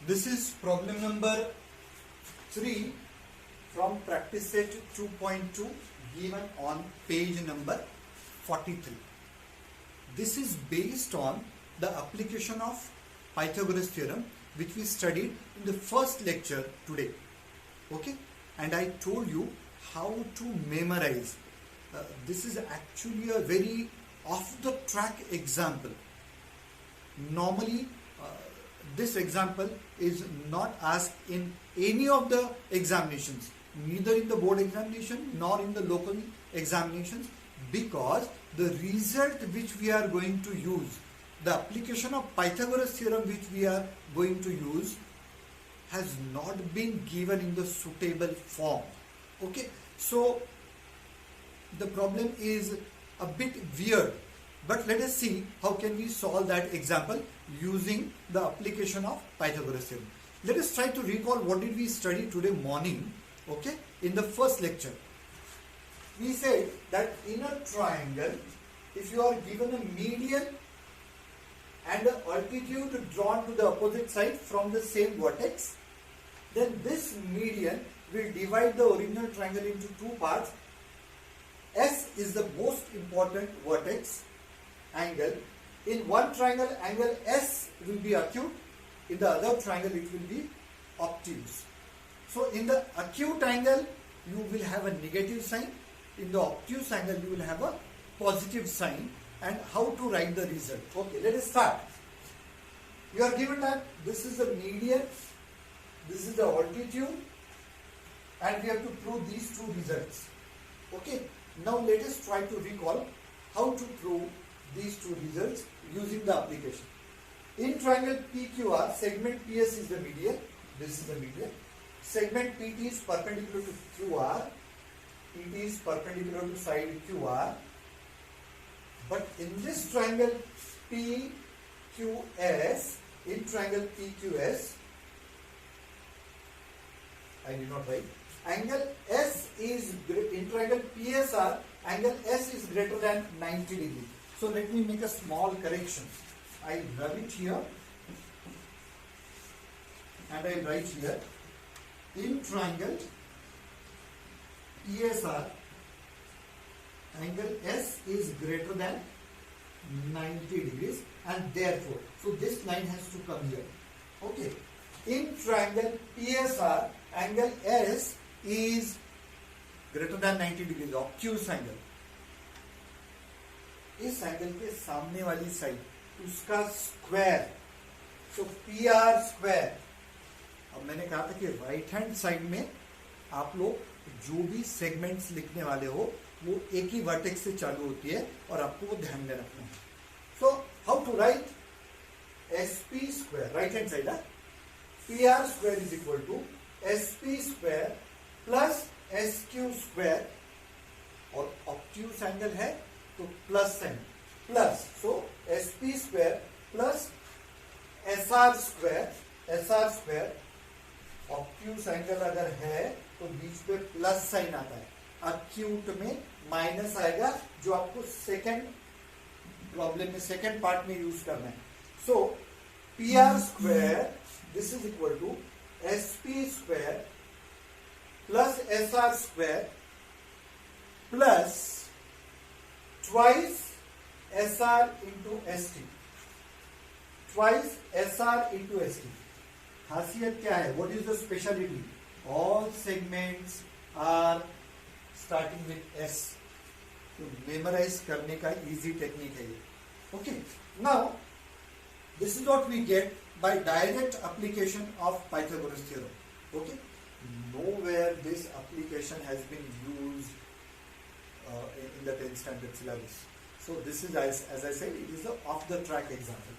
This is problem number 3 from practice set 2.2 given on page number 43. This is based on the application of Pythagoras theorem which we studied in the first lecture today. Okay, and I told you how to memorize. This is actually a very off the track example. Normally this example is not asked in any of the examinations, neither in the board examination nor in the local examinations, because the result which we are going to use, the application of Pythagoras theorem which we are going to use, has not been given in the suitable form. Okay, so the problem is a bit weird, but let us see how can we solve that example using the application of Pythagoras theorem. Let us try to recall what did we study today morning. Okay, in the first lecture we said that in a triangle, if you are given a median and an altitude drawn to the opposite side from the same vertex, then this median will divide the original triangle into two parts. S is the most important vertex angle. In one triangle, angle S will be acute. In the other triangle, it will be obtuse. So in the acute angle, you will have a negative sign. In the obtuse angle, you will have a positive sign. And how to write the result? Okay, let us start. You are given that this is the median, this is the altitude, and we have to prove these two results. Okay, now let us try to recall how to prove these two results using the application. In triangle PQR, segment PS is the median, this is the median. Segment PT is perpendicular to QR, PT is perpendicular to side QR. But in this triangle PQS, in triangle PQS, I did not write, angle S is, in triangle PSR, angle S is greater than 90 degrees. So let me make a small correction. I rub it here and I write here, in triangle PSR, angle S is greater than 90 degrees, and therefore, so this line has to come here. Okay. In triangle PSR, angle S is greater than 90 degrees, obtuse angle. इस angle के सामने वाली side उसका square, सो PR square. अब मैंने कहा था कि राइट हैंड साइड में आप लोग जो भी सेगमेंट्स लिखने वाले हो वो एक ही वर्टेक्स से चालू होती है और आपको वो ध्यान में रखना है. So how to write SP square, right hand side, PR square is equal to SP square plus SQ square, और ऑब्ट्यूस एंगल है तो plus sign, plus, so SP square plus SR square, SR square. Obtuse angle अगर है तो बीच पे plus sign आता है, acute में माइनस आएगा, जो आपको सेकंड प्रॉब्लम में सेकंड पार्ट में यूज करना है. So PR square this is equal to SP square plus SR square plus twice SR into ST, twice SR into ST. खासियत क्या है? What is the speciality? All segments are starting with S. तो memorize करने का easy technique है ये. Okay. Now this is what we get by direct application of Pythagoras theorem. Okay. Nowhere this application has been used in the 10th standard syllabus. So this is, as I said, it is the off the track example.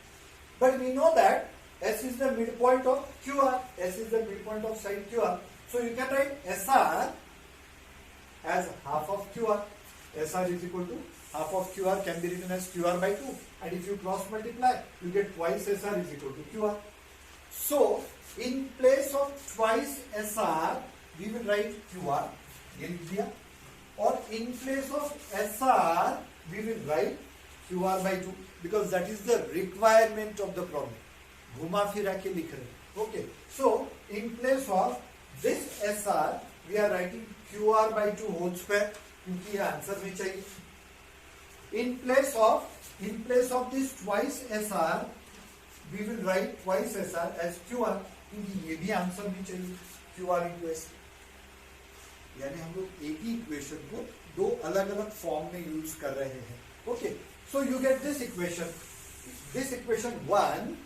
But we know that S is the midpoint of QR. S is the midpoint of side QR. So you can write SR as half of QR. SR is equal to half of QR, can be written as QR by 2. And if you cross multiply, you get twice SR is equal to QR. So in place of twice SR, we will write QR. Or in place of SR, we will write QR by 2, because that is the requirement of the problem. घुमा फिरा के लिख रहे हैं. Okay, so in place of this SR we are writing QR by 2 whole square क्योंकि ये answer में चाहिए. In place of this twice SR we will write twice SR as QR क्योंकि ये भी आंसर में चाहिए QR into ST. यानी हम लोग एक ही इक्वेशन को दो अलग अलग फॉर्म में यूज कर रहे हैं. Okay, so you get this equation. This equation 1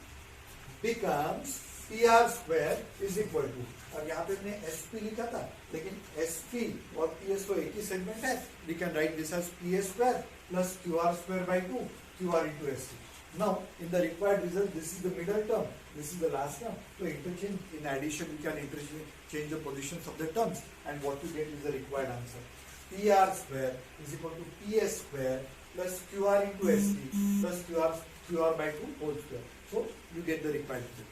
becomes PR square is equal to, अब यहाँ पे हमने SP लिखा था लेकिन SP और PS तो एक ही सेगमेंट है. We can write this as PS square plus QR square by 2 QR into ST. Now in the required result this is the middle term, this is the last term. So interchange, in addition you can interchange the positions of the terms and what you get is the required answer. PR square is equal to PS square plus QR into ST plus QR by 2 whole square. So you get the required result.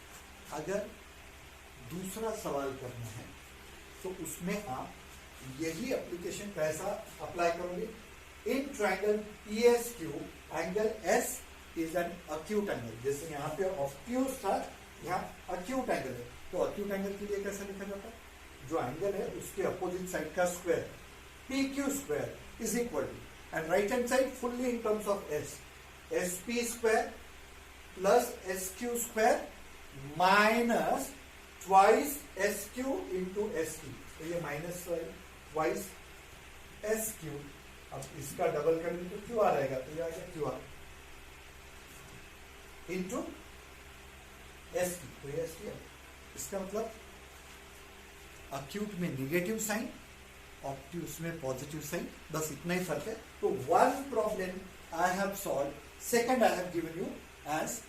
अगर दूसरा सवाल करना है तो उसमें आप यही application कैसा अप्लाई करोगे. In triangle PSQ angle S is an acute angle. जैसे यहाँ पे ऑब्ट्यूज था, यहाँ अक्यूट एंगल है, तो अक्यूट एंगल के लिए कैसे लिखा जाता है? जो एंगल है उसके अपोजिट साइड का square PQ square is equal to, and right hand side fully in terms of S, SP square plus SQ square minus twice SQ into SQ. तो ये माइनस ट्वाइस SQ. अब इसका double करेंगे तो QR आएगा, तो ये आएगा QR इंटू SQ. तो ये SQ है. इसका मतलब अक्यूट में निगेटिव साइन, ऑब्ट्यूज में पॉजिटिव साइन, बस इतना ही फर्क है. तो one problem I have solve, second I have given you as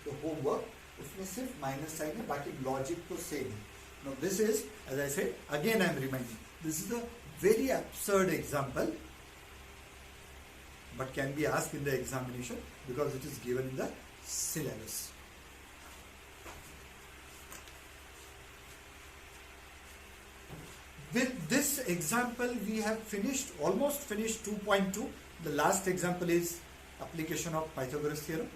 the homework. उसमें सिर्फ माइनस साइन है, बाकी लॉजिक तो सेम है. Now this is, as I said, again I am reminding, this is a very absurd example, but can be asked in the examination because it is given in the syllabus. With this example we have finished, almost finished 2.2. The last example is application of Pythagoras theorem,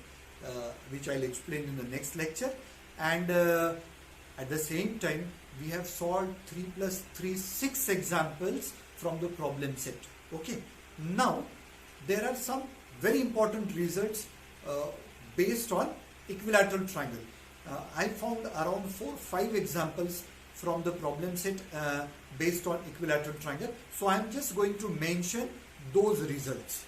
which I'll explain in the next lecture. And at the same time we have solved 3 plus 3 6 examples from the problem set. Okay, now there are some very important results based on equilateral triangle. I found around 4-5 examples from the problem set based on equilateral triangle. So I am just going to mention those results.